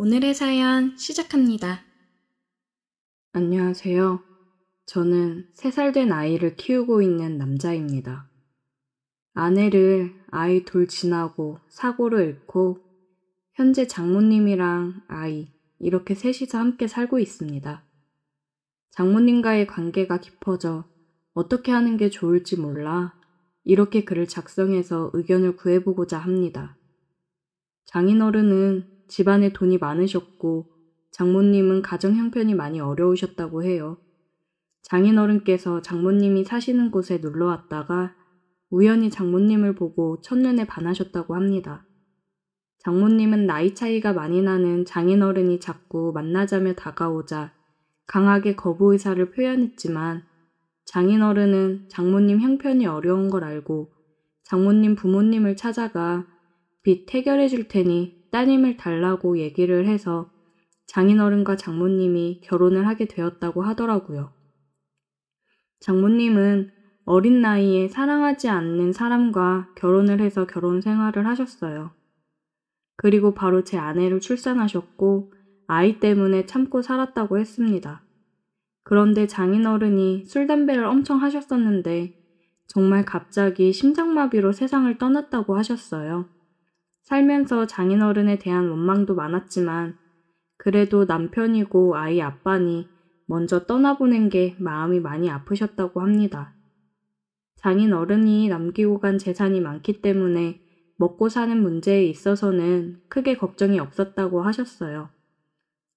오늘의 사연 시작합니다. 안녕하세요. 저는 3살 된 아이를 키우고 있는 남자입니다. 아내를 아이 돌 지나고 사고로 잃고 현재 장모님이랑 아이 이렇게 셋이서 함께 살고 있습니다. 장모님과의 관계가 깊어져 어떻게 하는 게 좋을지 몰라 이렇게 글을 작성해서 의견을 구해보고자 합니다. 장인어른은 집안에 돈이 많으셨고 장모님은 가정 형편이 많이 어려우셨다고 해요. 장인어른께서 장모님이 사시는 곳에 놀러 왔다가 우연히 장모님을 보고 첫눈에 반하셨다고 합니다. 장모님은 나이 차이가 많이 나는 장인어른이 자꾸 만나자며 다가오자 강하게 거부 의사를 표현했지만 장인어른은 장모님 형편이 어려운 걸 알고 장모님 부모님을 찾아가 빚 해결해 줄 테니 따님을 달라고 얘기를 해서 장인어른과 장모님이 결혼을 하게 되었다고 하더라고요. 장모님은 어린 나이에 사랑하지 않는 사람과 결혼을 해서 결혼 생활을 하셨어요. 그리고 바로 제 아내를 출산하셨고 아이 때문에 참고 살았다고 했습니다. 그런데 장인어른이 술, 담배를 엄청 하셨었는데 정말 갑자기 심장마비로 세상을 떠났다고 하셨어요. 살면서 장인어른에 대한 원망도 많았지만 그래도 남편이고 아이 아빠니 먼저 떠나보낸 게 마음이 많이 아프셨다고 합니다. 장인어른이 남기고 간 재산이 많기 때문에 먹고 사는 문제에 있어서는 크게 걱정이 없었다고 하셨어요.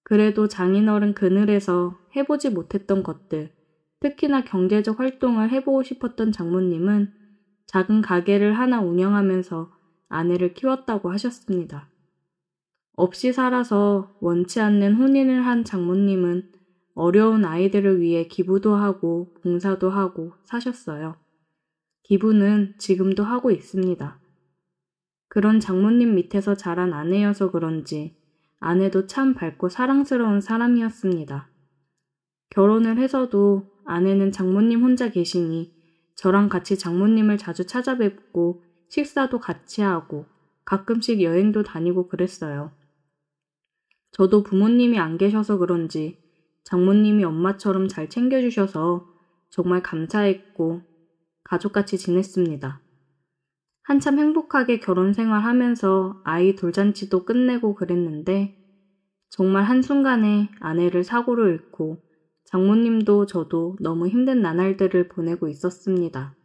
그래도 장인어른 그늘에서 해보지 못했던 것들, 특히나 경제적 활동을 해보고 싶었던 장모님은 작은 가게를 하나 운영하면서 아내를 키웠다고 하셨습니다. 없이 살아서 원치 않는 혼인을 한 장모님은 어려운 아이들을 위해 기부도 하고 봉사도 하고 사셨어요. 기부는 지금도 하고 있습니다. 그런 장모님 밑에서 자란 아내여서 그런지 아내도 참 밝고 사랑스러운 사람이었습니다. 결혼을 해서도 아내는 장모님 혼자 계시니 저랑 같이 장모님을 자주 찾아뵙고 식사도 같이 하고 가끔씩 여행도 다니고 그랬어요. 저도 부모님이 안 계셔서 그런지 장모님이 엄마처럼 잘 챙겨주셔서 정말 감사했고 가족같이 지냈습니다. 한참 행복하게 결혼 생활하면서 아이 돌잔치도 끝내고 그랬는데 정말 한순간에 아내를 사고로 잃고 장모님도 저도 너무 힘든 나날들을 보내고 있었습니다.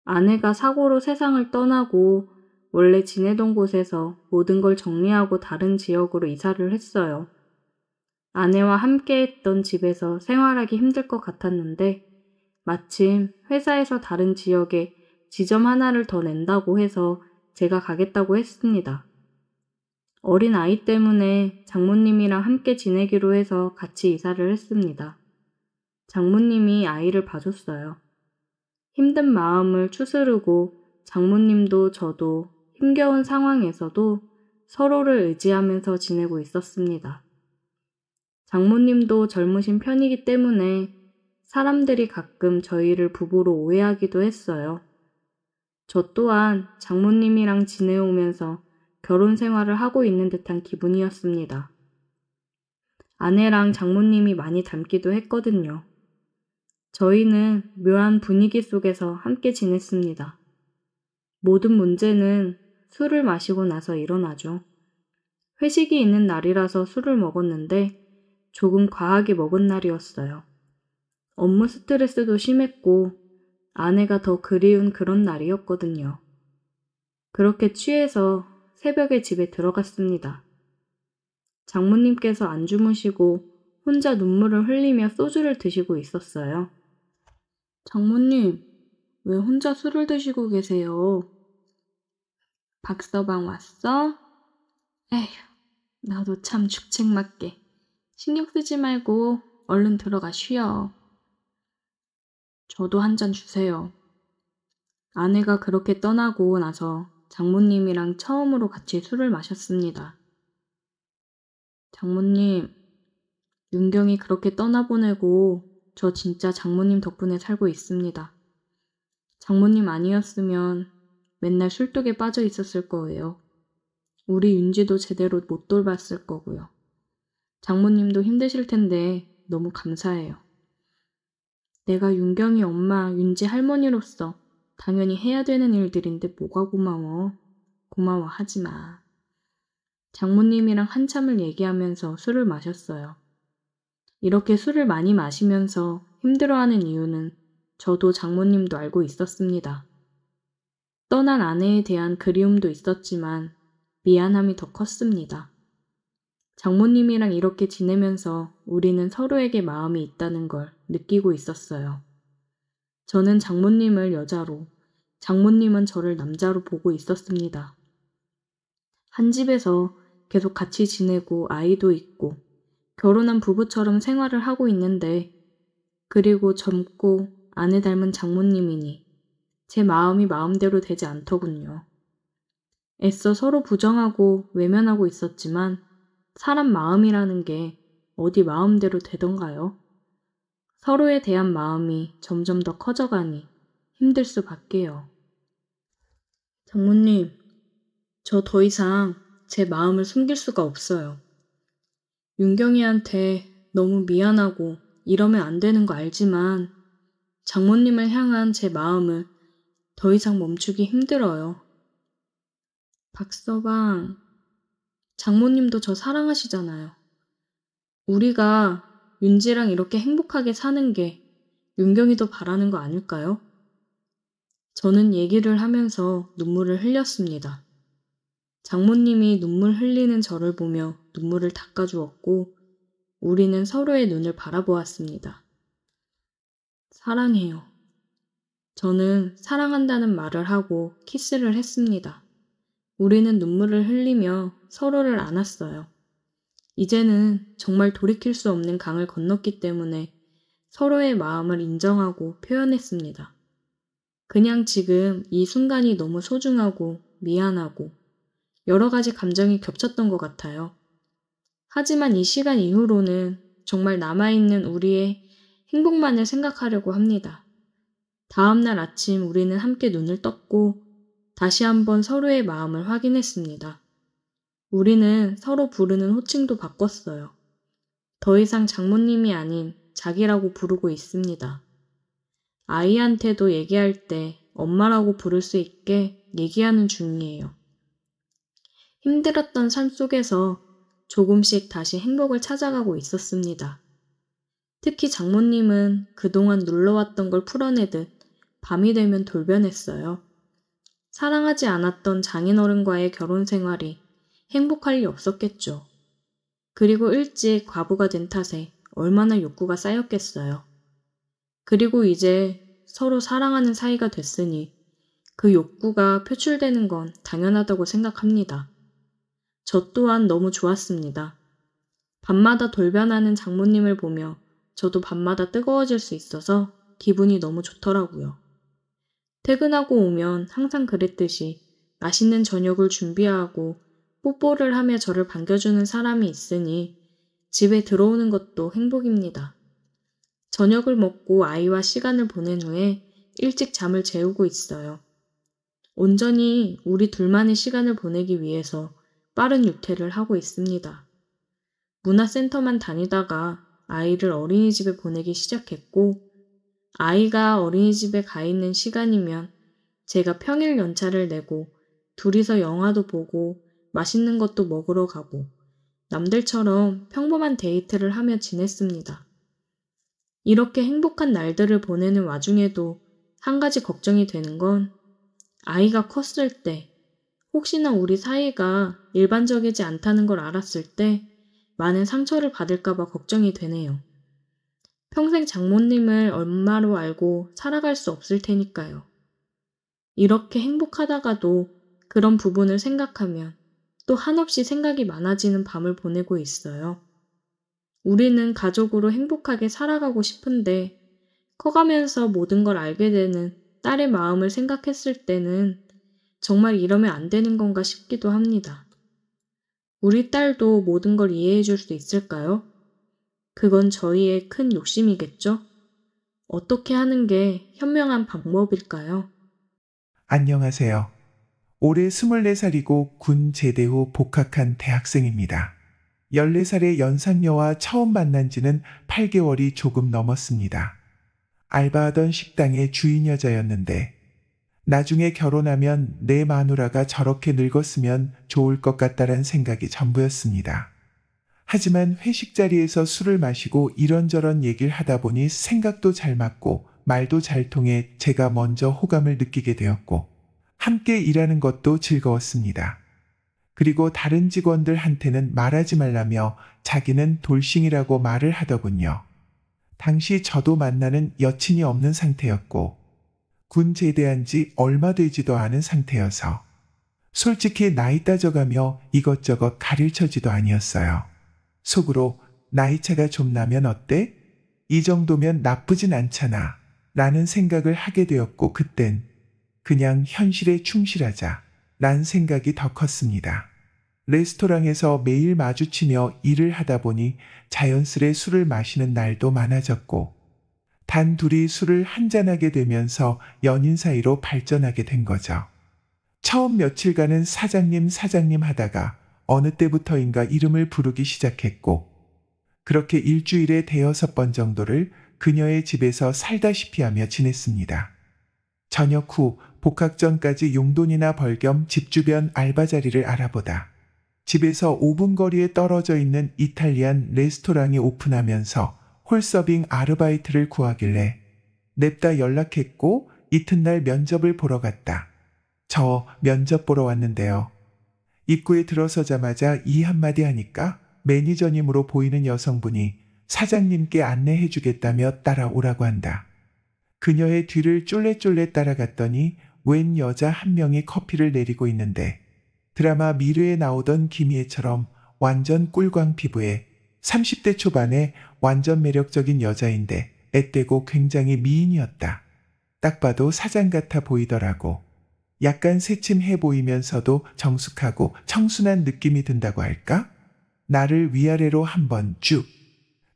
아내가 사고로 세상을 떠나고 원래 지내던 곳에서 모든 걸 정리하고 다른 지역으로 이사를 했어요. 아내와 함께 했던 집에서 생활하기 힘들 것 같았는데 마침 회사에서 다른 지역에 지점 하나를 더 낸다고 해서 제가 가겠다고 했습니다. 어린 아이 때문에 장모님이랑 함께 지내기로 해서 같이 이사를 했습니다. 장모님이 아이를 봐줬어요. 힘든 마음을 추스르고 장모님도 저도 힘겨운 상황에서도 서로를 의지하면서 지내고 있었습니다. 장모님도 젊으신 편이기 때문에 사람들이 가끔 저희를 부부로 오해하기도 했어요. 저 또한 장모님이랑 지내오면서 결혼 생활을 하고 있는 듯한 기분이었습니다. 아내랑 장모님이 많이 닮기도 했거든요. 저희는 묘한 분위기 속에서 함께 지냈습니다. 모든 문제는 술을 마시고 나서 일어나죠. 회식이 있는 날이라서 술을 먹었는데 조금 과하게 먹은 날이었어요. 업무 스트레스도 심했고 아내가 더 그리운 그런 날이었거든요. 그렇게 취해서 새벽에 집에 들어갔습니다. 장모님께서 안 주무시고 혼자 눈물을 흘리며 소주를 드시고 있었어요. 장모님, 왜 혼자 술을 드시고 계세요? 박서방 왔어? 에휴, 나도 참 죽책맞게. 신경 쓰지 말고 얼른 들어가 쉬어. 저도 한 잔 주세요. 아내가 그렇게 떠나고 나서 장모님이랑 처음으로 같이 술을 마셨습니다. 장모님, 윤경이 그렇게 떠나보내고 저 진짜 장모님 덕분에 살고 있습니다. 장모님 아니었으면 맨날 술독에 빠져 있었을 거예요. 우리 윤지도 제대로 못 돌봤을 거고요. 장모님도 힘드실 텐데 너무 감사해요. 내가 윤경이 엄마, 윤지 할머니로서 당연히 해야 되는 일들인데 뭐가 고마워. 고마워하지 마. 장모님이랑 한참을 얘기하면서 술을 마셨어요. 이렇게 술을 많이 마시면서 힘들어하는 이유는 저도 장모님도 알고 있었습니다. 떠난 아내에 대한 그리움도 있었지만 미안함이 더 컸습니다. 장모님이랑 이렇게 지내면서 우리는 서로에게 마음이 있다는 걸 느끼고 있었어요. 저는 장모님을 여자로, 장모님은 저를 남자로 보고 있었습니다. 한 집에서 계속 같이 지내고 아이도 있고 결혼한 부부처럼 생활을 하고 있는데 그리고 젊고 아내 닮은 장모님이니 제 마음이 마음대로 되지 않더군요. 애써 서로 부정하고 외면하고 있었지만 사람 마음이라는 게 어디 마음대로 되던가요? 서로에 대한 마음이 점점 더 커져가니 힘들 수밖에요. 장모님, 저 더 이상 제 마음을 숨길 수가 없어요. 윤경이한테 너무 미안하고 이러면 안 되는 거 알지만 장모님을 향한 제 마음을 더 이상 멈추기 힘들어요. 박서방, 장모님도 저 사랑하시잖아요. 우리가 윤지랑 이렇게 행복하게 사는 게 윤경이도 바라는 거 아닐까요? 저는 얘기를 하면서 눈물을 흘렸습니다. 장모님이 눈물 흘리는 저를 보며 눈물을 닦아주었고 우리는 서로의 눈을 바라보았습니다. 사랑해요. 저는 사랑한다는 말을 하고 키스를 했습니다. 우리는 눈물을 흘리며 서로를 안았어요. 이제는 정말 돌이킬 수 없는 강을 건넜기 때문에 서로의 마음을 인정하고 표현했습니다. 그냥 지금 이 순간이 너무 소중하고 미안하고 여러 가지 감정이 겹쳤던 것 같아요. 하지만 이 시간 이후로는 정말 남아있는 우리의 행복만을 생각하려고 합니다. 다음날 아침 우리는 함께 눈을 떴고 다시 한번 서로의 마음을 확인했습니다. 우리는 서로 부르는 호칭도 바꿨어요. 더 이상 장모님이 아닌 자기라고 부르고 있습니다. 아이한테도 얘기할 때 엄마라고 부를 수 있게 얘기하는 중이에요. 힘들었던 삶 속에서 조금씩 다시 행복을 찾아가고 있었습니다. 특히 장모님은 그동안 눌러왔던 걸 풀어내듯 밤이 되면 돌변했어요. 사랑하지 않았던 장인어른과의 결혼 생활이 행복할 리 없었겠죠. 그리고 일찍 과부가 된 탓에 얼마나 욕구가 쌓였겠어요. 그리고 이제 서로 사랑하는 사이가 됐으니 그 욕구가 표출되는 건 당연하다고 생각합니다. 저 또한 너무 좋았습니다. 밤마다 돌변하는 장모님을 보며 저도 밤마다 뜨거워질 수 있어서 기분이 너무 좋더라고요. 퇴근하고 오면 항상 그랬듯이 맛있는 저녁을 준비하고 뽀뽀를 하며 저를 반겨주는 사람이 있으니 집에 들어오는 것도 행복입니다. 저녁을 먹고 아이와 시간을 보낸 후에 일찍 잠을 재우고 있어요. 온전히 우리 둘만의 시간을 보내기 위해서 빠른 육퇴를 하고 있습니다. 문화센터만 다니다가 아이를 어린이집에 보내기 시작했고 아이가 어린이집에 가 있는 시간이면 제가 평일 연차를 내고 둘이서 영화도 보고 맛있는 것도 먹으러 가고 남들처럼 평범한 데이트를 하며 지냈습니다. 이렇게 행복한 날들을 보내는 와중에도 한 가지 걱정이 되는 건 아이가 컸을 때 혹시나 우리 사이가 일반적이지 않다는 걸 알았을 때 많은 상처를 받을까봐 걱정이 되네요. 평생 장모님을 엄마로 알고 살아갈 수 없을 테니까요. 이렇게 행복하다가도 그런 부분을 생각하면 또 한없이 생각이 많아지는 밤을 보내고 있어요. 우리는 가족으로 행복하게 살아가고 싶은데 커가면서 모든 걸 알게 되는 딸의 마음을 생각했을 때는 정말 이러면 안 되는 건가 싶기도 합니다. 우리 딸도 모든 걸 이해해 줄 수 있을까요? 그건 저희의 큰 욕심이겠죠? 어떻게 하는 게 현명한 방법일까요? 안녕하세요. 올해 24살이고 군 제대 후 복학한 대학생입니다. 14살의 연상녀와 처음 만난 지는 8개월이 조금 넘었습니다. 알바하던 식당의 주인 여자였는데 나중에 결혼하면 내 마누라가 저렇게 늙었으면 좋을 것 같다란 생각이 전부였습니다. 하지만 회식 자리에서 술을 마시고 이런저런 얘기를 하다 보니 생각도 잘 맞고 말도 잘 통해 제가 먼저 호감을 느끼게 되었고 함께 일하는 것도 즐거웠습니다. 그리고 다른 직원들한테는 말하지 말라며 자기는 돌싱이라고 말을 하더군요. 당시 저도 만나는 여친이 없는 상태였고 군 제대한 지 얼마 되지도 않은 상태여서 솔직히 나이 따져가며 이것저것 가릴처지도 아니었어요. 속으로 나이차가 좀 나면 어때? 이 정도면 나쁘진 않잖아 라는 생각을 하게 되었고 그땐 그냥 현실에 충실하자 란 생각이 더 컸습니다. 레스토랑에서 매일 마주치며 일을 하다 보니 자연스레 술을 마시는 날도 많아졌고 단 둘이 술을 한잔하게 되면서 연인 사이로 발전하게 된 거죠. 처음 며칠간은 사장님 하다가 어느 때부터인가 이름을 부르기 시작했고 그렇게 일주일에 5번 정도를 그녀의 집에서 살다시피 하며 지냈습니다. 저녁 후 복학 전까지 용돈이나 벌 겸 집 주변 알바 자리를 알아보다 집에서 5분 거리에 떨어져 있는 이탈리안 레스토랑이 오픈하면서 홀서빙 아르바이트를 구하길래 냅다 연락했고 이튿날 면접을 보러 갔다. 저 면접 보러 왔는데요. 입구에 들어서자마자 이 한마디 하니까 매니저님으로 보이는 여성분이 사장님께 안내해 주겠다며 따라오라고 한다. 그녀의 뒤를 쫄래쫄래 따라갔더니 웬 여자 한 명이 커피를 내리고 있는데 드라마 미르에 나오던 김희애처럼 완전 꿀광 피부에 30대 초반에 완전 매력적인 여자인데 앳되고 굉장히 미인이었다. 딱 봐도 사장 같아 보이더라고. 약간 새침해 보이면서도 정숙하고 청순한 느낌이 든다고 할까? 나를 위아래로 한번 쭉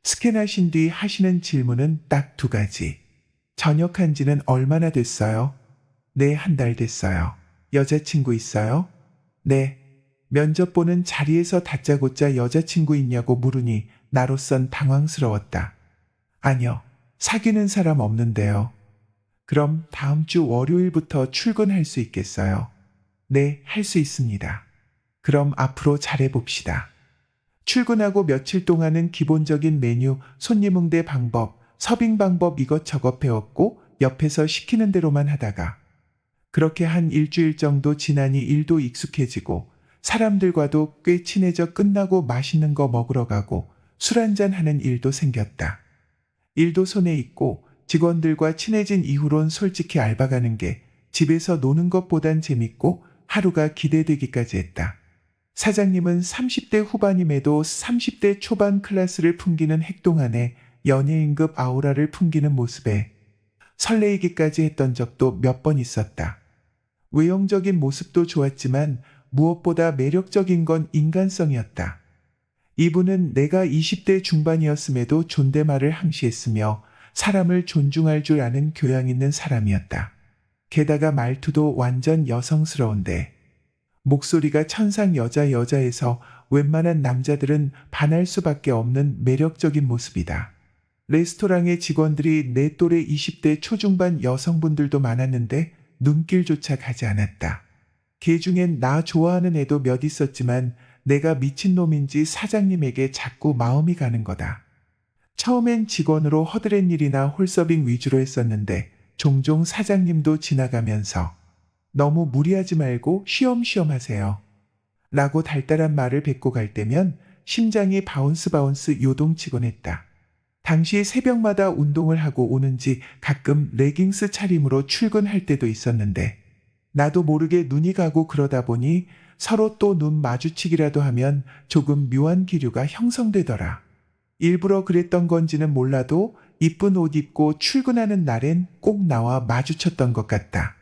스캔하신 뒤 하시는 질문은 딱 2가지. 전역한 지는 얼마나 됐어요? 네, 1달 됐어요. 여자친구 있어요? 네. 면접 보는 자리에서 다짜고짜 여자친구 있냐고 물으니 나로선 당황스러웠다. 아니요. 사귀는 사람 없는데요. 그럼 다음 주 월요일부터 출근할 수 있겠어요? 네, 할 수 있습니다. 그럼 앞으로 잘해봅시다. 출근하고 며칠 동안은 기본적인 메뉴, 손님 응대 방법, 서빙 방법 이것저것 배웠고 옆에서 시키는 대로만 하다가 그렇게 한 일주일 정도 지나니 일도 익숙해지고 사람들과도 꽤 친해져 끝나고 맛있는 거 먹으러 가고 술 한잔 하는 일도 생겼다. 일도 손에 있고 직원들과 친해진 이후론 솔직히 알바 가는 게 집에서 노는 것보단 재밌고 하루가 기대되기까지 했다. 사장님은 30대 후반임에도 30대 초반 클래스를 풍기는 행동 안에 연예인급 아우라를 풍기는 모습에 설레이기까지 했던 적도 몇 번 있었다. 외형적인 모습도 좋았지만 무엇보다 매력적인 건 인간성이었다. 이분은 내가 20대 중반이었음에도 존댓말을 항시했으며 사람을 존중할 줄 아는 교양 있는 사람이었다. 게다가 말투도 완전 여성스러운데 목소리가 천상 여자에서 웬만한 남자들은 반할 수밖에 없는 매력적인 모습이다. 레스토랑의 직원들이 내 또래 20대 초중반 여성분들도 많았는데 눈길조차 가지 않았다. 걔 중엔 나 좋아하는 애도 몇 있었지만 내가 미친놈인지 사장님에게 자꾸 마음이 가는 거다. 처음엔 직원으로 허드렛 일이나 홀서빙 위주로 했었는데 종종 사장님도 지나가면서 너무 무리하지 말고 쉬엄쉬엄 하세요. 라고 달달한 말을 뱉고 갈 때면 심장이 바운스 요동치곤 했다. 당시 새벽마다 운동을 하고 오는지 가끔 레깅스 차림으로 출근할 때도 있었는데 나도 모르게 눈이 가고 그러다 보니 서로 또 눈 마주치기라도 하면 조금 묘한 기류가 형성되더라. 일부러 그랬던 건지는 몰라도 이쁜 옷 입고 출근하는 날엔 꼭 나와 마주쳤던 것 같다.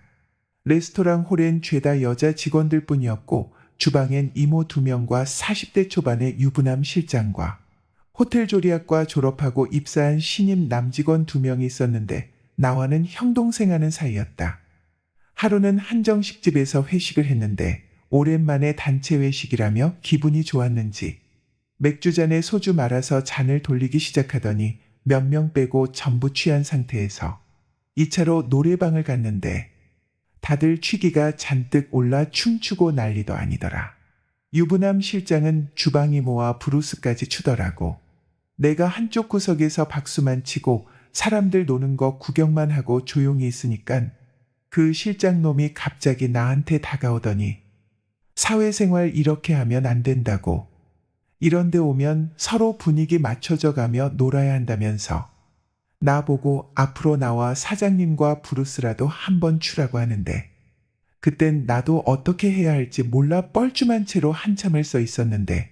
레스토랑 홀엔 죄다 여자 직원들 뿐이었고 주방엔 이모 2명과 40대 초반의 유부남 실장과 호텔 조리학과 졸업하고 입사한 신임 남직원 2명이 있었는데 나와는 형동생하는 사이였다. 하루는 한정식 집에서 회식을 했는데 오랜만에 단체 회식이라며 기분이 좋았는지 맥주 잔에 소주 말아서 잔을 돌리기 시작하더니 몇 명 빼고 전부 취한 상태에서 2차로 노래방을 갔는데 다들 취기가 잔뜩 올라 춤추고 난리도 아니더라. 유부남 실장은 주방 이모와 브루스까지 추더라고. 내가 한쪽 구석에서 박수만 치고 사람들 노는 거 구경만 하고 조용히 있으니깐 그 실장놈이 갑자기 나한테 다가오더니 사회생활 이렇게 하면 안 된다고. 이런데 오면 서로 분위기 맞춰져 가며 놀아야 한다면서 나보고 앞으로 나와 사장님과 브루스라도 한번 추라고 하는데 그땐 나도 어떻게 해야 할지 몰라 뻘쭘한 채로 한참을 서 있었는데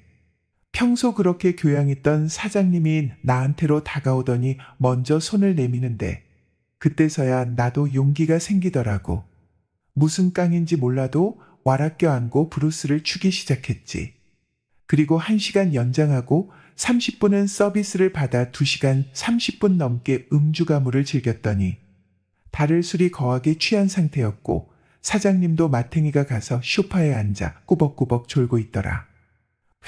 평소 그렇게 교양 있던 사장님이 나한테로 다가오더니 먼저 손을 내미는데 그때서야 나도 용기가 생기더라고. 무슨 깡인지 몰라도 와락 껴안고 브루스를 추기 시작했지. 그리고 1시간 연장하고 30분은 서비스를 받아 2시간 30분 넘게 음주 가무를 즐겼더니 다를 술이 거하게 취한 상태였고 사장님도 마탱이가 가서 소파에 앉아 꾸벅꾸벅 졸고 있더라.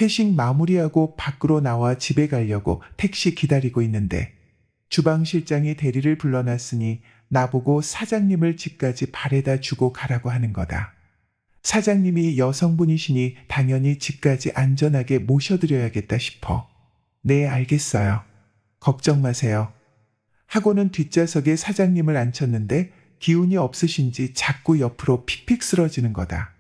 회식 마무리하고 밖으로 나와 집에 가려고 택시 기다리고 있는데 주방 실장이 대리를 불러놨으니 나보고 사장님을 집까지 바래다 주고 가라고 하는 거다. 사장님이 여성분이시니 당연히 집까지 안전하게 모셔드려야겠다 싶어. 네, 알겠어요. 걱정 마세요. 하고는 뒷좌석에 사장님을 앉혔는데 기운이 없으신지 자꾸 옆으로 픽픽 쓰러지는 거다.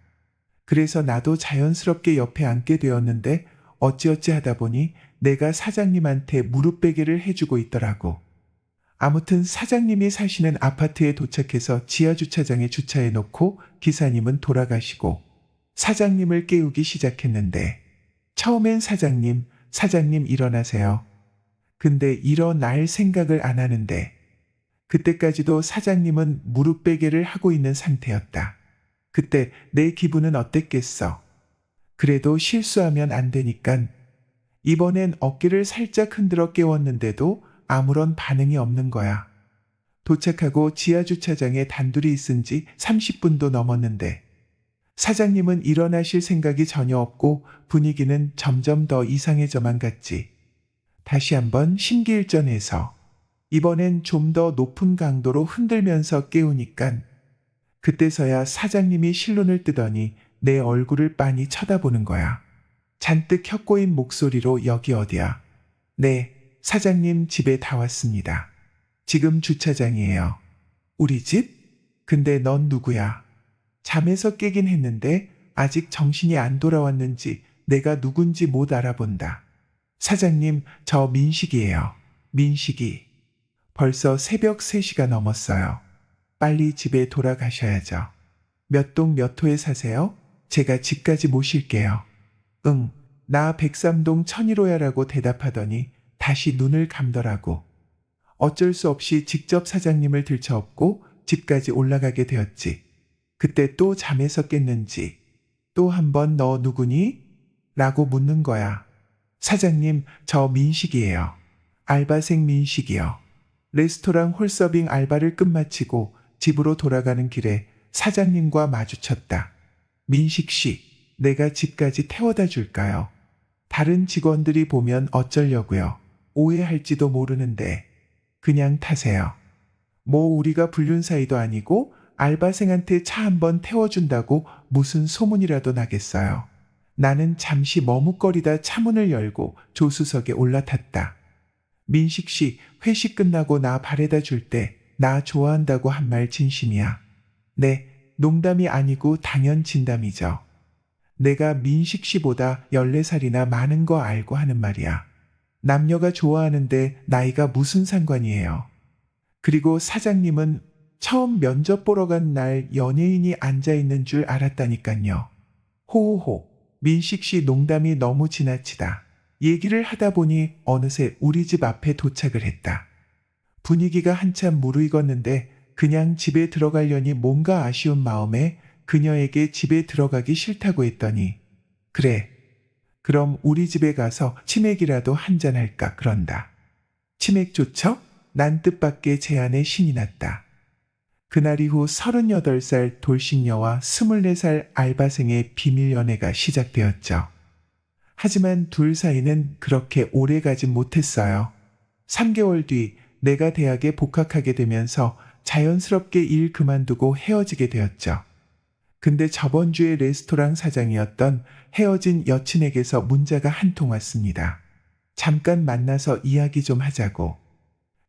그래서 나도 자연스럽게 옆에 앉게 되었는데 어찌어찌 하다 보니 내가 사장님한테 무릎 베개를 해주고 있더라고. 아무튼 사장님이 사시는 아파트에 도착해서 지하주차장에 주차해 놓고 기사님은 돌아가시고 사장님을 깨우기 시작했는데 처음엔 사장님 일어나세요. 근데 일어날 생각을 안 하는데 그때까지도 사장님은 무릎 베개를 하고 있는 상태였다. 그때 내 기분은 어땠겠어? 그래도 실수하면 안 되니깐 이번엔 어깨를 살짝 흔들어 깨웠는데도 아무런 반응이 없는 거야. 도착하고 지하주차장에 단둘이 있은 지 30분도 넘었는데 사장님은 일어나실 생각이 전혀 없고 분위기는 점점 더 이상해져만 갔지. 다시 한번 심기일전해서 이번엔 좀 더 높은 강도로 흔들면서 깨우니깐 그때서야 사장님이 실눈을 뜨더니 내 얼굴을 빤히 쳐다보는 거야. 잔뜩 혀꼬인 목소리로 여기 어디야? 네, 사장님 집에 다 왔습니다. 지금 주차장이에요. 우리 집? 근데 넌 누구야? 잠에서 깨긴 했는데 아직 정신이 안 돌아왔는지 내가 누군지 못 알아본다. 사장님, 저 민식이에요. 민식이. 벌써 새벽 3시가 넘었어요. 빨리 집에 돌아가셔야죠. 몇 동 몇 호에 사세요? 제가 집까지 모실게요. 응, 나 103동 1001호야라고 대답하더니 다시 눈을 감더라고. 어쩔 수 없이 직접 사장님을 들쳐업고 집까지 올라가게 되었지. 그때 또 잠에서 깼는지 또 한 번 너 누구니? 라고 묻는 거야. 사장님, 저 민식이에요. 알바생 민식이요. 레스토랑 홀서빙 알바를 끝마치고 집으로 돌아가는 길에 사장님과 마주쳤다. 민식 씨, 내가 집까지 태워다 줄까요? 다른 직원들이 보면 어쩌려고요? 오해할지도 모르는데 그냥 타세요. 뭐 우리가 불륜 사이도 아니고 알바생한테 차 한번 태워준다고 무슨 소문이라도 나겠어요. 나는 잠시 머뭇거리다 차문을 열고 조수석에 올라탔다. 민식 씨, 회식 끝나고 나 바래다 줄 때 나 좋아한다고 한 말 진심이야. 네, 농담이 아니고 당연 진담이죠. 내가 민식 씨보다 14살이나 많은 거 알고 하는 말이야. 남녀가 좋아하는데 나이가 무슨 상관이에요. 그리고 사장님은 처음 면접 보러 간 날 연예인이 앉아있는 줄 알았다니깐요. 호호호, 민식 씨 농담이 너무 지나치다. 얘기를 하다 보니 어느새 우리 집 앞에 도착을 했다. 분위기가 한참 무르익었는데 그냥 집에 들어가려니 뭔가 아쉬운 마음에 그녀에게 집에 들어가기 싫다고 했더니 그래, 그럼 우리 집에 가서 치맥이라도 한잔할까 그런다. 치맥 좋죠? 난 뜻밖의 제안에 신이 났다. 그날 이후 38살 돌싱녀와 24살 알바생의 비밀 연애가 시작되었죠. 하지만 둘 사이는 그렇게 오래 가진 못했어요. 3개월 뒤 내가 대학에 복학하게 되면서 자연스럽게 일 그만두고 헤어지게 되었죠. 근데 저번 주에 레스토랑 사장이었던 헤어진 여친에게서 문자가 한 통 왔습니다. 잠깐 만나서 이야기 좀 하자고.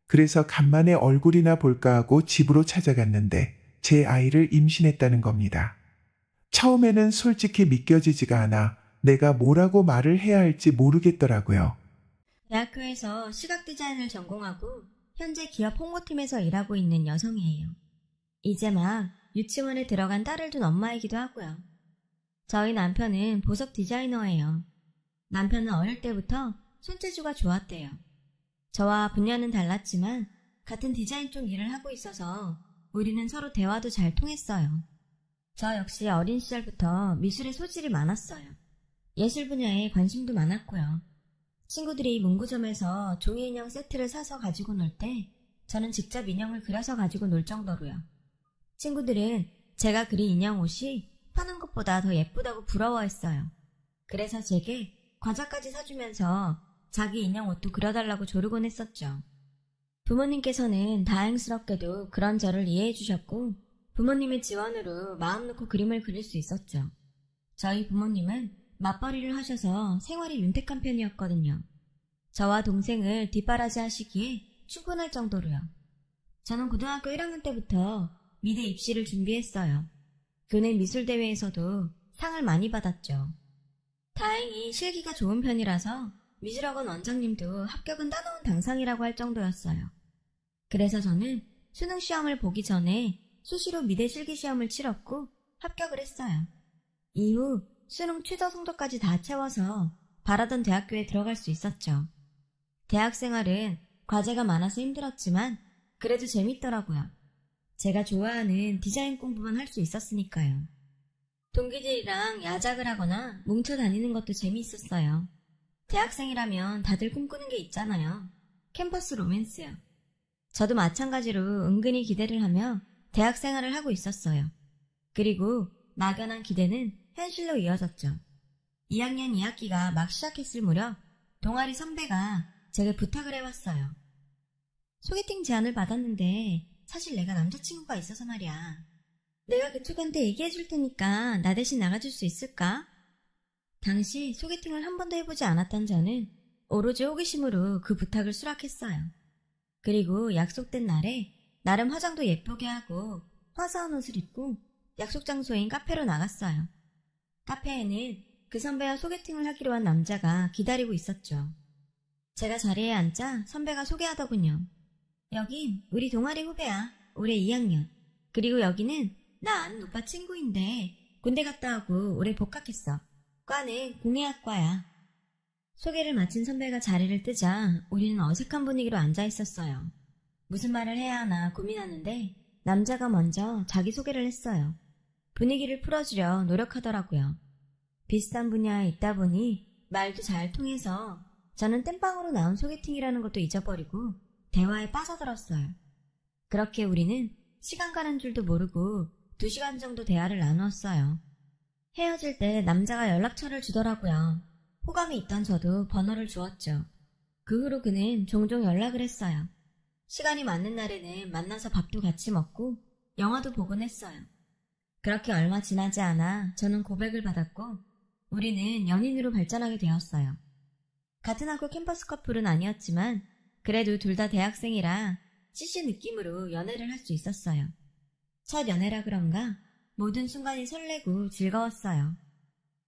그래서 간만에 얼굴이나 볼까 하고 집으로 찾아갔는데 제 아이를 임신했다는 겁니다. 처음에는 솔직히 믿겨지지가 않아 내가 뭐라고 말을 해야 할지 모르겠더라고요. 대학교에서 시각 디자인을 전공하고 현재 기업 홍보팀에서 일하고 있는 여성이에요. 이제 막 유치원에 들어간 딸을 둔 엄마이기도 하고요. 저희 남편은 보석 디자이너예요. 남편은 어릴 때부터 손재주가 좋았대요. 저와 분야는 달랐지만 같은 디자인 쪽 일을 하고 있어서 우리는 서로 대화도 잘 통했어요. 저 역시 어린 시절부터 미술에 소질이 많았어요. 예술 분야에 관심도 많았고요. 친구들이 문구점에서 종이 인형 세트를 사서 가지고 놀 때 저는 직접 인형을 그려서 가지고 놀 정도로요. 친구들은 제가 그린 인형 옷이 파는 것보다 더 예쁘다고 부러워했어요. 그래서 제게 과자까지 사주면서 자기 인형 옷도 그려달라고 조르곤 했었죠. 부모님께서는 다행스럽게도 그런 저를 이해해 주셨고 부모님의 지원으로 마음 놓고 그림을 그릴 수 있었죠. 저희 부모님은 맞벌이를 하셔서 생활이 윤택한 편이었거든요. 저와 동생을 뒷바라지 하시기에 충분할 정도로요. 저는 고등학교 1학년 때부터 미대 입시를 준비했어요. 그는 미술대회에서도 상을 많이 받았죠. 다행히 실기가 좋은 편이라서 미술학원 원장님도 합격은 따놓은 당상이라고 할 정도였어요. 그래서 저는 수능 시험을 보기 전에 수시로 미대 실기시험을 치렀고 합격을 했어요. 이후 수능 최저 성적까지 다 채워서 바라던 대학교에 들어갈 수 있었죠. 대학 생활은 과제가 많아서 힘들었지만 그래도 재밌더라고요. 제가 좋아하는 디자인 공부만 할 수 있었으니까요. 동기들이랑 야작을 하거나 뭉쳐 다니는 것도 재미있었어요. 대학생이라면 다들 꿈꾸는 게 있잖아요. 캠퍼스 로맨스요. 저도 마찬가지로 은근히 기대를 하며 대학 생활을 하고 있었어요. 그리고 막연한 기대는 현실로 이어졌죠. 2학년 2학기가 막 시작했을 무렵 동아리 선배가 제게 부탁을 해왔어요. 소개팅 제안을 받았는데 사실 내가 남자친구가 있어서 말이야. 내가 그쪽한테 얘기해줄 테니까 나 대신 나가줄 수 있을까? 당시 소개팅을 한 번도 해보지 않았던 저는 오로지 호기심으로 그 부탁을 수락했어요. 그리고 약속된 날에 나름 화장도 예쁘게 하고 화사한 옷을 입고 약속 장소인 카페로 나갔어요. 카페에는 그 선배와 소개팅을 하기로 한 남자가 기다리고 있었죠. 제가 자리에 앉자 선배가 소개하더군요. 여긴 우리 동아리 후배야. 올해 2학년. 그리고 여기는 나 아는 오빠 친구인데 군대 갔다 오고 올해 복학했어. 과는 공예학과야. 소개를 마친 선배가 자리를 뜨자 우리는 어색한 분위기로 앉아 있었어요. 무슨 말을 해야 하나 고민하는데 남자가 먼저 자기소개를 했어요. 분위기를 풀어주려 노력하더라고요. 비슷한 분야에 있다 보니 말도 잘 통해서 저는 땜빵으로 나온 소개팅이라는 것도 잊어버리고 대화에 빠져들었어요. 그렇게 우리는 시간 가는 줄도 모르고 2시간 정도 대화를 나누었어요. 헤어질 때 남자가 연락처를 주더라고요. 호감이 있던 저도 번호를 주었죠. 그 후로 그는 종종 연락을 했어요. 시간이 맞는 날에는 만나서 밥도 같이 먹고 영화도 보곤 했어요. 그렇게 얼마 지나지 않아 저는 고백을 받았고 우리는 연인으로 발전하게 되었어요. 같은 학교 캠퍼스 커플은 아니었지만 그래도 둘 다 대학생이라 CC 느낌으로 연애를 할 수 있었어요. 첫 연애라 그런가 모든 순간이 설레고 즐거웠어요.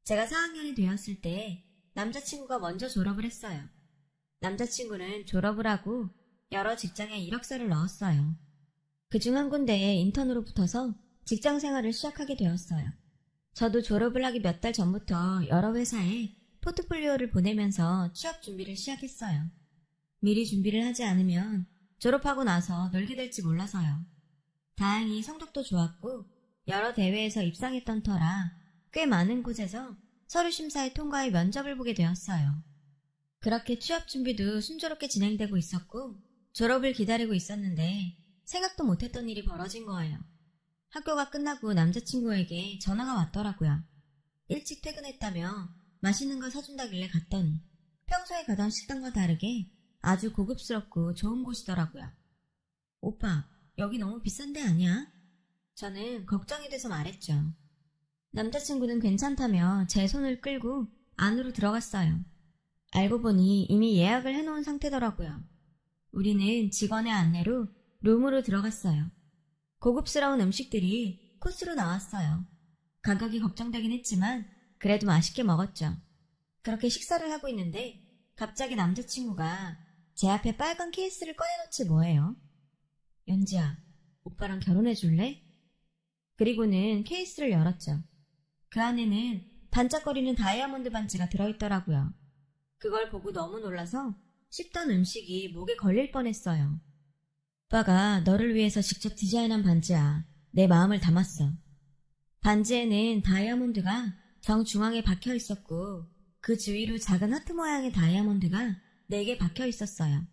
제가 4학년이 되었을 때 남자친구가 먼저 졸업을 했어요. 남자친구는 졸업을 하고 여러 직장에 이력서를 넣었어요. 그중 한 군데에 인턴으로 붙어서 직장 생활을 시작하게 되었어요. 저도 졸업을 하기 몇 달 전부터 여러 회사에 포트폴리오를 보내면서 취업 준비를 시작했어요. 미리 준비를 하지 않으면 졸업하고 나서 놀게 될지 몰라서요. 다행히 성적도 좋았고 여러 대회에서 입상했던 터라 꽤 많은 곳에서 서류 심사에 통과해 면접을 보게 되었어요. 그렇게 취업 준비도 순조롭게 진행되고 있었고 졸업을 기다리고 있었는데 생각도 못했던 일이 벌어진 거예요. 학교가 끝나고 남자친구에게 전화가 왔더라고요. 일찍 퇴근했다며 맛있는 걸 사준다길래 갔더니 평소에 가던 식당과 다르게 아주 고급스럽고 좋은 곳이더라고요. 오빠, 여기 너무 비싼 데 아니야? 저는 걱정이 돼서 말했죠. 남자친구는 괜찮다며 제 손을 끌고 안으로 들어갔어요. 알고 보니 이미 예약을 해놓은 상태더라고요. 우리는 직원의 안내로 룸으로 들어갔어요. 고급스러운 음식들이 코스로 나왔어요. 가격이 걱정되긴 했지만 그래도 맛있게 먹었죠. 그렇게 식사를 하고 있는데 갑자기 남자친구가 제 앞에 빨간 케이스를 꺼내놓지 뭐예요? 연지야, 오빠랑 결혼해줄래? 그리고는 케이스를 열었죠. 그 안에는 반짝거리는 다이아몬드 반지가 들어있더라고요. 그걸 보고 너무 놀라서 씹던 음식이 목에 걸릴 뻔했어요. 오빠가 너를 위해서 직접 디자인한 반지야. 내 마음을 담았어. 반지에는 다이아몬드가 정중앙에 박혀 있었고 그 주위로 작은 하트 모양의 다이아몬드가 4개 박혀 있었어요.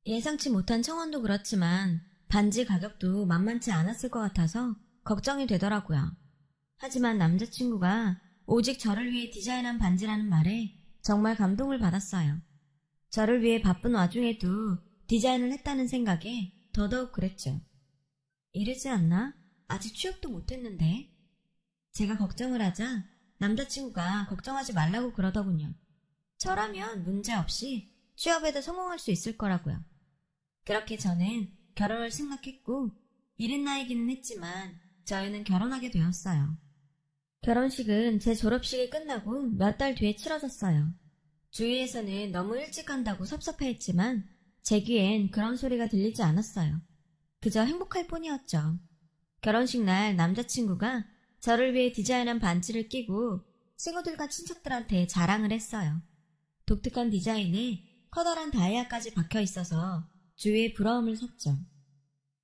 예상치 못한 청혼도 그렇지만 반지 가격도 만만치 않았을 것 같아서 걱정이 되더라고요. 하지만 남자친구가 오직 저를 위해 디자인한 반지라는 말에 정말 감동을 받았어요. 저를 위해 바쁜 와중에도 디자인을 했다는 생각에 더더욱 그랬죠. 이르지 않나? 아직 취업도 못했는데. 제가 걱정을 하자 남자친구가 걱정하지 말라고 그러더군요. 저라면 문제없이 취업에도 성공할 수 있을 거라고요. 그렇게 저는 결혼을 생각했고 이른 나이기는 했지만 저희는 결혼하게 되었어요. 결혼식은 제 졸업식이 끝나고 몇 달 뒤에 치러졌어요. 주위에서는 너무 일찍 간다고 섭섭해했지만 제 귀엔 그런 소리가 들리지 않았어요. 그저 행복할 뿐이었죠. 결혼식 날 남자친구가 저를 위해 디자인한 반지를 끼고 친구들과 친척들한테 자랑을 했어요. 독특한 디자인에 커다란 다이아까지 박혀 있어서 주위에 부러움을 샀죠.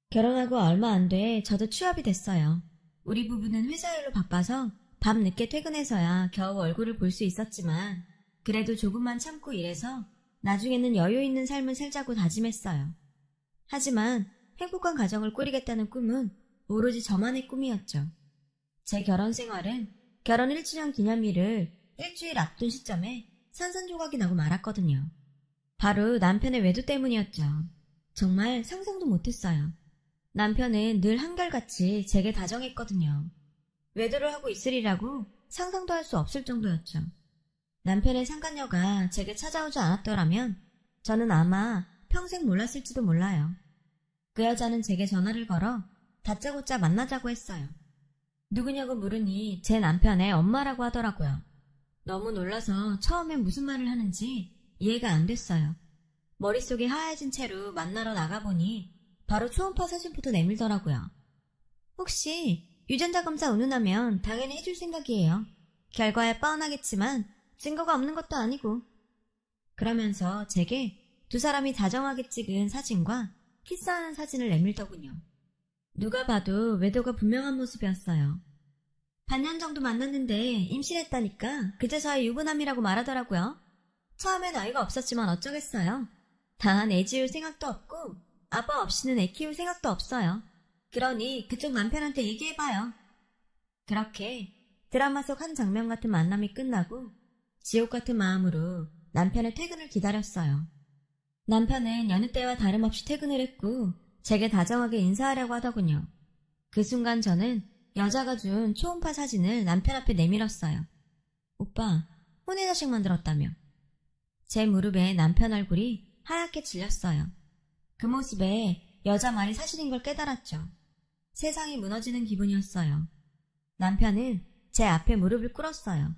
결혼하고 얼마 안 돼 저도 취업이 됐어요. 우리 부부는 회사 일로 바빠서 밤 늦게 퇴근해서야 겨우 얼굴을 볼 수 있었지만 그래도 조금만 참고 일해서 나중에는 여유 있는 삶을 살자고 다짐했어요. 하지만 행복한 가정을 꾸리겠다는 꿈은 오로지 저만의 꿈이었죠. 제 결혼 생활은 결혼 1주년 기념일을 일주일 앞둔 시점에 산산조각이 나고 말았거든요. 바로 남편의 외도 때문이었죠. 정말 상상도 못했어요. 남편은 늘 한결같이 제게 다정했거든요. 외도를 하고 있으리라고 상상도 할 수 없을 정도였죠. 남편의 상간녀가 제게 찾아오지 않았더라면 저는 아마 평생 몰랐을지도 몰라요. 그 여자는 제게 전화를 걸어 다짜고짜 만나자고 했어요. 누구냐고 물으니 제 남편의 엄마라고 하더라고요. 너무 놀라서 처음엔 무슨 말을 하는지 이해가 안 됐어요. 머릿속이 하얘진 채로 만나러 나가보니 바로 초음파 사진부터 내밀더라고요. 혹시 유전자 검사 운운하면 당연히 해줄 생각이에요. 결과야 뻔하겠지만 증거가 없는 것도 아니고. 그러면서 제게 두 사람이 다정하게 찍은 사진과 키스하는 사진을 내밀더군요. 누가 봐도 외도가 분명한 모습이었어요. 반년 정도 만났는데 임신했다니까 그제서야 유부남이라고 말하더라고요. 처음엔 아이가 없었지만 어쩌겠어요. 단 애 지울 생각도 없고 아빠 없이는 애 키울 생각도 없어요. 그러니 그쪽 남편한테 얘기해봐요. 그렇게 드라마 속 한 장면 같은 만남이 끝나고 지옥 같은 마음으로 남편의 퇴근을 기다렸어요. 남편은 여느 때와 다름없이 퇴근을 했고 제게 다정하게 인사하려고 하더군요. 그 순간 저는 여자가 준 초음파 사진을 남편 앞에 내밀었어요. 오빠, 혼외자식 만들었다며. 제 무릎에 남편 얼굴이 하얗게 질렸어요. 그 모습에 여자 말이 사실인 걸 깨달았죠. 세상이 무너지는 기분이었어요. 남편은 제 앞에 무릎을 꿇었어요.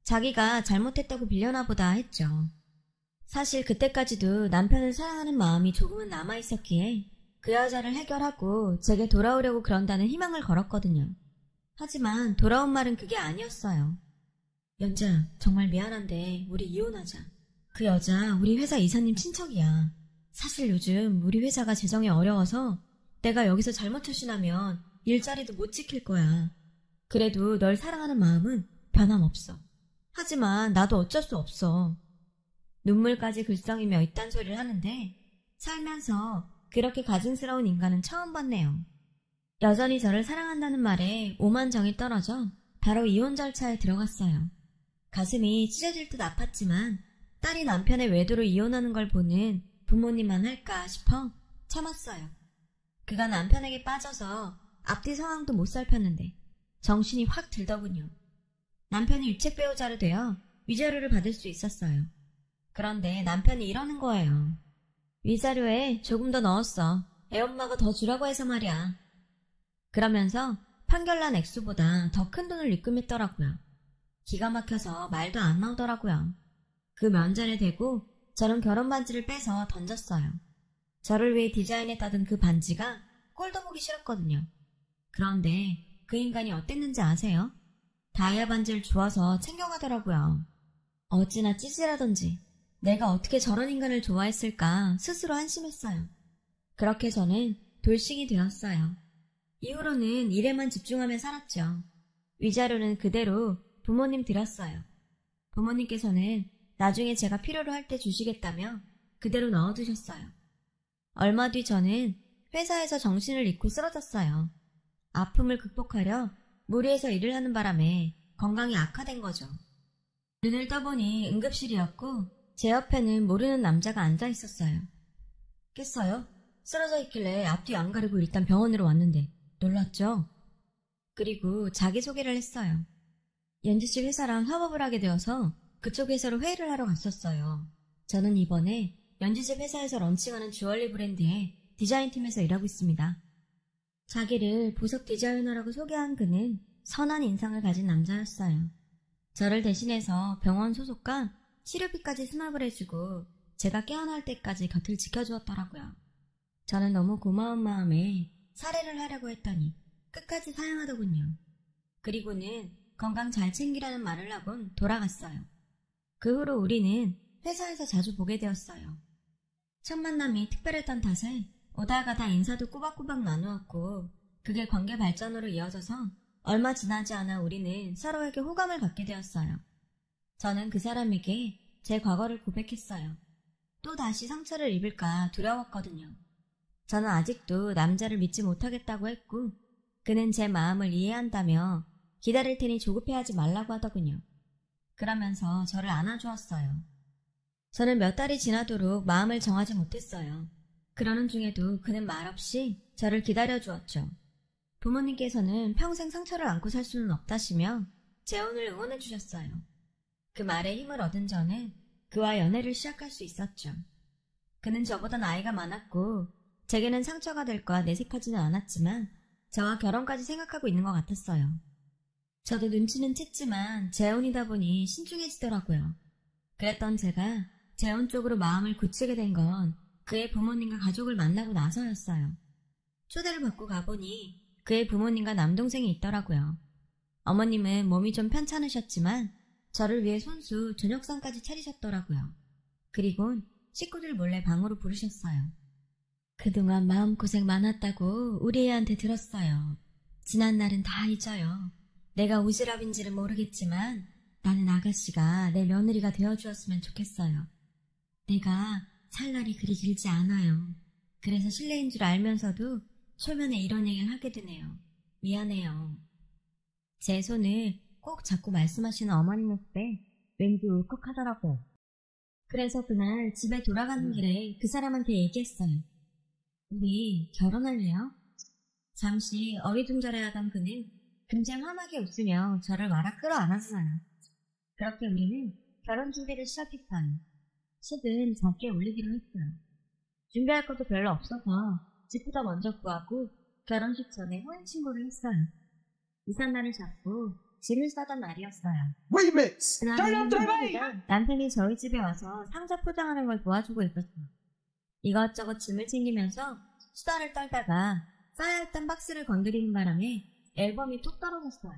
자기가 잘못했다고 빌려나 보다 했죠. 사실 그때까지도 남편을 사랑하는 마음이 조금은 남아있었기에 그 여자를 해결하고 제게 돌아오려고 그런다는 희망을 걸었거든요. 하지만 돌아온 말은 그게 아니었어요. 연자, 정말 미안한데 우리 이혼하자. 그 여자 우리 회사 이사님 친척이야. 사실 요즘 우리 회사가 재정이 어려워서 내가 여기서 잘못 처신하면 일자리도 못 지킬 거야. 그래도 널 사랑하는 마음은 변함없어. 하지만 나도 어쩔 수 없어. 눈물까지 글썽이며 이딴 소리를 하는데 살면서 그렇게 가증스러운 인간은 처음 봤네요. 여전히 저를 사랑한다는 말에 오만 정이 떨어져 바로 이혼 절차에 들어갔어요. 가슴이 찢어질 듯 아팠지만 딸이 남편의 외도로 이혼하는 걸 보는 부모님만 할까 싶어 참았어요. 그가 남편에게 빠져서 앞뒤 상황도 못 살폈는데 정신이 확 들더군요. 남편이 유책 배우자로 되어 위자료를 받을 수 있었어요. 그런데 남편이 이러는 거예요. 위자료에 조금 더 넣었어. 애엄마가 더 주라고 해서 말이야. 그러면서 판결난 액수보다 더 큰 돈을 입금했더라고요. 기가 막혀서 말도 안 나오더라고요. 그 면전에 대고 저는 결혼 반지를 빼서 던졌어요. 저를 위해 디자인에 따든 그 반지가 꼴도 보기 싫었거든요. 그런데 그 인간이 어땠는지 아세요? 다이아 반지를 주워서 챙겨가더라고요. 어찌나 찌질하던지 내가 어떻게 저런 인간을 좋아했을까 스스로 한심했어요. 그렇게 저는 돌싱이 되었어요. 이후로는 일에만 집중하며 살았죠. 위자료는 그대로 부모님 드렸어요. 부모님께서는 나중에 제가 필요로 할 때 주시겠다며 그대로 넣어두셨어요. 얼마 뒤 저는 회사에서 정신을 잃고 쓰러졌어요. 아픔을 극복하려 무리해서 일을 하는 바람에 건강이 악화된 거죠. 눈을 떠보니 응급실이었고 제 옆에는 모르는 남자가 앉아 있었어요. 깼어요? 쓰러져 있길래 앞뒤 안 가리고 일단 병원으로 왔는데 놀랐죠? 그리고 자기소개를 했어요. 연지씨 회사랑 협업을 하게 되어서 그쪽 회사로 회의를 하러 갔었어요. 저는 이번에 연지씨 회사에서 런칭하는 주얼리 브랜드의 디자인팀에서 일하고 있습니다. 자기를 보석 디자이너라고 소개한 그는 선한 인상을 가진 남자였어요. 저를 대신해서 병원 소속과 치료비까지 수납을 해주고 제가 깨어날 때까지 곁을 지켜주었더라고요. 저는 너무 고마운 마음에 살해를 하려고 했더니 끝까지 사양하더군요. 그리고는 건강 잘 챙기라는 말을 하곤 돌아갔어요. 그 후로 우리는 회사에서 자주 보게 되었어요. 첫 만남이 특별했던 탓에 오다 가다 인사도 꼬박꼬박 나누었고 그게 관계 발전으로 이어져서 얼마 지나지 않아 우리는 서로에게 호감을 갖게 되었어요. 저는 그 사람에게 제 과거를 고백했어요. 또 다시 상처를 입을까 두려웠거든요. 저는 아직도 남자를 믿지 못하겠다고 했고 그는 제 마음을 이해한다며 기다릴 테니 조급해하지 말라고 하더군요. 그러면서 저를 안아주었어요. 저는 몇 달이 지나도록 마음을 정하지 못했어요. 그러는 중에도 그는 말없이 저를 기다려주었죠. 부모님께서는 평생 상처를 안고 살 수는 없다시며 재혼을 응원해 주셨어요. 그 말에 힘을 얻은 저는 그와 연애를 시작할 수 있었죠. 그는 저보다 나이가 많았고 제게는 상처가 될까 내색하지는 않았지만 저와 결혼까지 생각하고 있는 것 같았어요. 저도 눈치는 챘지만 재혼이다 보니 신중해지더라고요. 그랬던 제가 재혼 쪽으로 마음을 굳히게 된 건 그의 부모님과 가족을 만나고 나서였어요. 초대를 받고 가보니 그의 부모님과 남동생이 있더라고요. 어머님은 몸이 좀 편찮으셨지만 저를 위해 손수 저녁상까지 차리셨더라고요. 그리곤 식구들 몰래 방으로 부르셨어요. 그동안 마음고생 많았다고 우리 애한테 들었어요. 지난 날은 다 잊어요. 내가 오지랖인지는 모르겠지만 나는 아가씨가 내 며느리가 되어주었으면 좋겠어요. 내가 살 날이 그리 길지 않아요. 그래서 실례인 줄 알면서도 초면에 이런 얘기를 하게 되네요. 미안해요. 제 손을 꼭 잡고 말씀하시는 어머니 모습에 왠지 울컥하더라고요. 그래서 그날 집에 돌아가는 길에 그 사람한테 얘기했어요. 우리 결혼할래요? 잠시 어리둥절해하던 그는 금장 환하게 웃으며 저를 말아 끌어안았어요. 그렇게 우리는 결혼 준비를 시작했어요. 식은 작게 올리기로 했어요. 준비할 것도 별로 없어서 집부터 먼저 구하고 결혼식 전에 혼인신고를 했어요. 이삿날을 잡고 짐을 싸던 날이었어요. 그날은 남편이 저희 집에 와서 상자 포장하는 걸 도와주고 있었어요. 이것저것 짐을 챙기면서 수다를 떨다가 쌓여있던 박스를 건드리는 바람에 앨범이 뚝 떨어졌어요.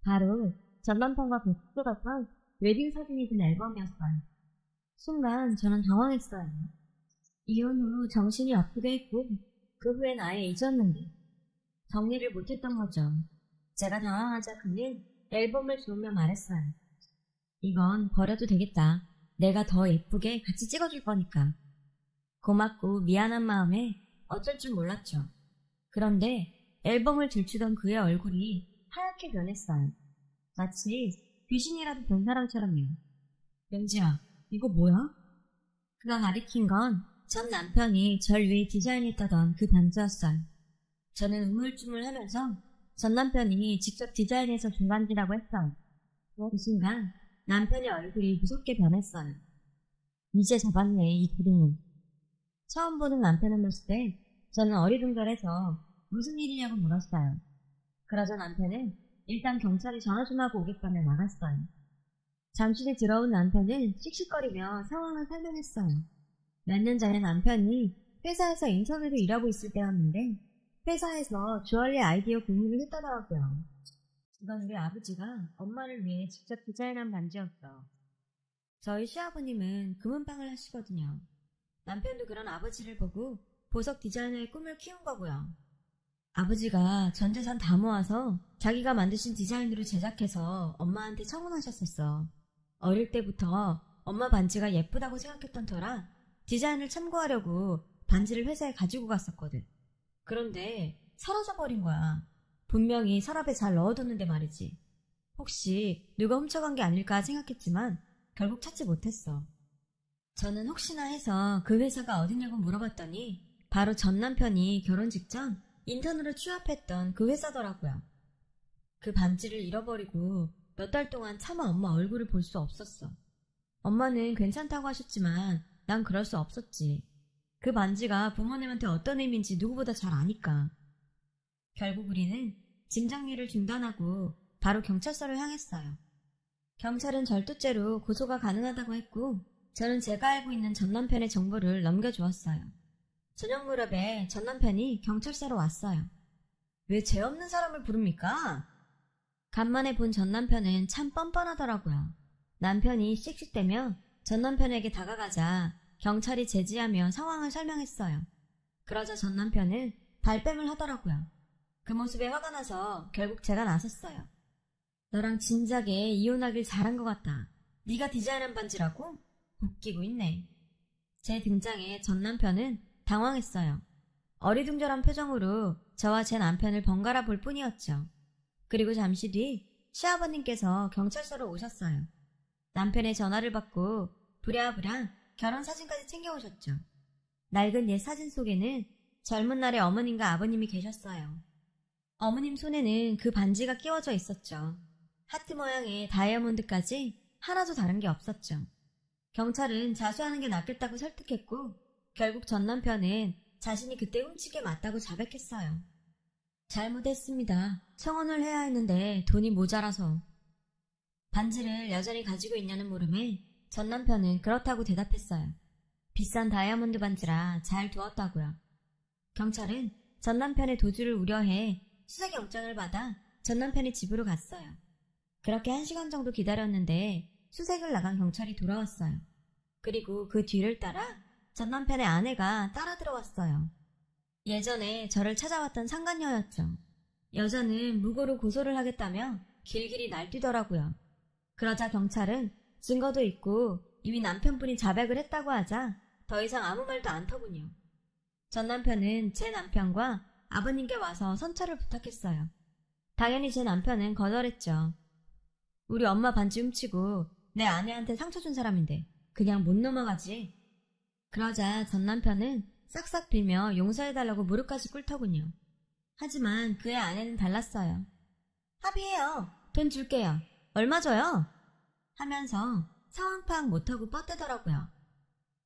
바로 전 남편과 같이 찍었던 웨딩 사진이 든 앨범이었어요. 순간 저는 당황했어요. 이혼 후 정신이 아프게 했고 그 후엔 아예 잊었는데 정리를 못했던 거죠. 제가 당황하자 그는 앨범을 주우며 말했어요. 이건 버려도 되겠다. 내가 더 예쁘게 같이 찍어줄 거니까. 고맙고 미안한 마음에 어쩔 줄 몰랐죠. 그런데 앨범을 들추던 그의 얼굴이 하얗게 변했어요. 마치 귀신이라도 본 사람처럼요. 명지야, 이거 뭐야? 그가 가리킨 건 전 남편이 절 위해 디자인했다던 그 반지였어요. 저는 우물쭈물하면서 전 남편이 직접 디자인해서 준 반지라고 했어요. 그 순간 남편의 얼굴이 무섭게 변했어요. 이제 잡았네, 이 그림은. 처음 보는 남편을 봤을 때 저는 어리둥절해서 무슨 일이냐고 물었어요. 그러자 남편은 일단 경찰에 전화 좀 하고 오겠다며 나갔어요. 잠시 뒤 들어온 남편은 씩씩거리며 상황을 설명했어요. 몇 년 전에 남편이 회사에서 인턴으로 일하고 있을 때였는데 회사에서 주얼리 아이디어 공유를 했다더라고요. 이건 우리 아버지가 엄마를 위해 직접 디자인한 반지였어. 저희 시아버님은 금은방을 하시거든요. 남편도 그런 아버지를 보고 보석 디자이너의 꿈을 키운 거고요. 아버지가 전 재산 다 모아서 자기가 만드신 디자인으로 제작해서 엄마한테 청혼하셨었어. 어릴 때부터 엄마 반지가 예쁘다고 생각했던 터라 디자인을 참고하려고 반지를 회사에 가지고 갔었거든. 그런데 사라져버린 거야. 분명히 서랍에 잘 넣어뒀는데 말이지. 혹시 누가 훔쳐간 게 아닐까 생각했지만 결국 찾지 못했어. 저는 혹시나 해서 그 회사가 어디냐고 물어봤더니 바로 전 남편이 결혼 직전 인턴으로 취업했던 그 회사더라고요. 그 반지를 잃어버리고 몇 달 동안 차마 엄마 얼굴을 볼 수 없었어. 엄마는 괜찮다고 하셨지만 난 그럴 수 없었지. 그 반지가 부모님한테 어떤 의미인지 누구보다 잘 아니까. 결국 우리는 짐 정리를 중단하고 바로 경찰서를 향했어요. 경찰은 절도죄로 고소가 가능하다고 했고 저는 제가 알고 있는 전 남편의 정보를 넘겨주었어요. 저녁 무렵에 전 남편이 경찰서로 왔어요. 왜 죄 없는 사람을 부릅니까? 간만에 본 전 남편은 참 뻔뻔하더라고요. 남편이 씩씩대며 전 남편에게 다가가자 경찰이 제지하며 상황을 설명했어요. 그러자 전 남편은 발뺌을 하더라고요. 그 모습에 화가 나서 결국 제가 나섰어요. 너랑 진작에 이혼하길 잘한 것 같다. 네가 디자인한 반지라고? 웃기고 있네. 제 등장에 전 남편은 당황했어요. 어리둥절한 표정으로 저와 제 남편을 번갈아 볼 뿐이었죠. 그리고 잠시 뒤 시아버님께서 경찰서로 오셨어요. 남편의 전화를 받고 부랴부랴 결혼사진까지 챙겨오셨죠. 낡은 옛 사진 속에는 젊은 날의 어머님과 아버님이 계셨어요. 어머님 손에는 그 반지가 끼워져 있었죠. 하트 모양의 다이아몬드까지 하나도 다른 게 없었죠. 경찰은 자수하는 게 낫겠다고 설득했고 결국 전 남편은 자신이 그때 훔친 게 맞다고 자백했어요. 잘못했습니다. 청혼을 해야 했는데 돈이 모자라서. 반지를 여전히 가지고 있냐는 물음에 전 남편은 그렇다고 대답했어요. 비싼 다이아몬드 반지라 잘 두었다고요. 경찰은 전 남편의 도주를 우려해 수색영장을 받아 전 남편의 집으로 갔어요. 그렇게 1시간 정도 기다렸는데 수색을 나간 경찰이 돌아왔어요. 그리고 그 뒤를 따라 전 남편의 아내가 따라 들어왔어요. 예전에 저를 찾아왔던 상간녀였죠. 여자는 무고로 고소를 하겠다며 길길이 날뛰더라고요. 그러자 경찰은 증거도 있고 이미 남편분이 자백을 했다고 하자 더 이상 아무 말도 않더군요. 전 남편은 제 남편과 아버님께 와서 선처를 부탁했어요. 당연히 제 남편은 거절했죠. 우리 엄마 반지 훔치고 내 아내한테 상처 준 사람인데 그냥 못 넘어가지. 그러자 전 남편은 싹싹 빌며 용서해달라고 무릎까지 꿇더군요. 하지만 그의 아내는 달랐어요. 합의해요. 돈 줄게요. 얼마 줘요? 하면서 상황 파악 못하고 뻗대더라고요.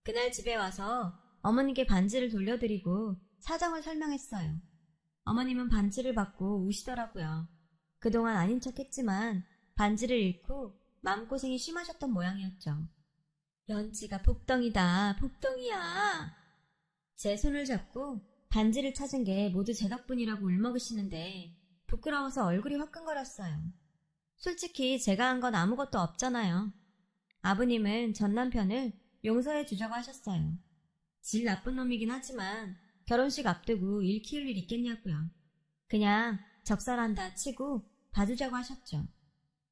그날 집에 와서 어머니께 반지를 돌려드리고 사정을 설명했어요. 어머님은 반지를 받고 우시더라고요. 그동안 아닌 척했지만 반지를 잃고 마음고생이 심하셨던 모양이었죠. 연지가 복덩이다, 복덩이야. 제 손을 잡고 반지를 찾은 게 모두 제 덕분이라고 울먹이시는데 부끄러워서 얼굴이 화끈거렸어요. 솔직히 제가 한 건 아무것도 없잖아요. 아버님은 전 남편을 용서해 주자고 하셨어요. 질 나쁜 놈이긴 하지만 결혼식 앞두고 일 키울 일 있겠냐고요. 그냥 적살한다 치고 봐주자고 하셨죠.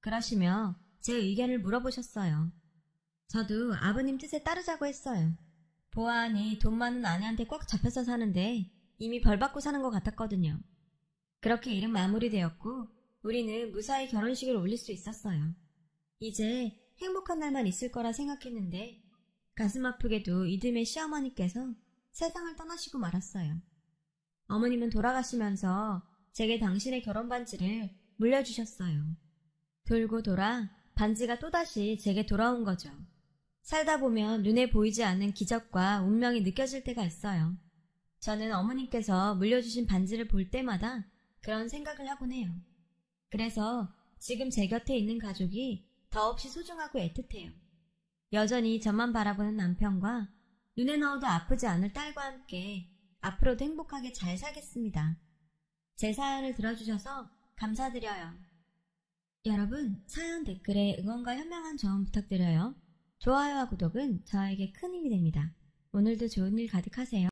그러시며 제 의견을 물어보셨어요. 저도 아버님 뜻에 따르자고 했어요. 보아하니 돈 많은 아내한테 꽉 잡혀서 사는데 이미 벌 받고 사는 것 같았거든요. 그렇게 일은 마무리되었고 우리는 무사히 결혼식을 올릴 수 있었어요. 이제 행복한 날만 있을 거라 생각했는데 가슴 아프게도 이듬해 시어머니께서 세상을 떠나시고 말았어요. 어머님은 돌아가시면서 제게 당신의 결혼 반지를 물려주셨어요. 돌고 돌아 반지가 또다시 제게 돌아온 거죠. 살다 보면 눈에 보이지 않는 기적과 운명이 느껴질 때가 있어요. 저는 어머님께서 물려주신 반지를 볼 때마다 그런 생각을 하곤 해요. 그래서 지금 제 곁에 있는 가족이 더없이 소중하고 애틋해요. 여전히 저만 바라보는 남편과 눈에 넣어도 아프지 않을 딸과 함께 앞으로도 행복하게 잘 살겠습니다. 제 사연을 들어주셔서 감사드려요. 여러분, 사연 댓글에 응원과 현명한 조언 부탁드려요. 좋아요와 구독은 저에게 큰 힘이 됩니다. 오늘도 좋은 일 가득하세요.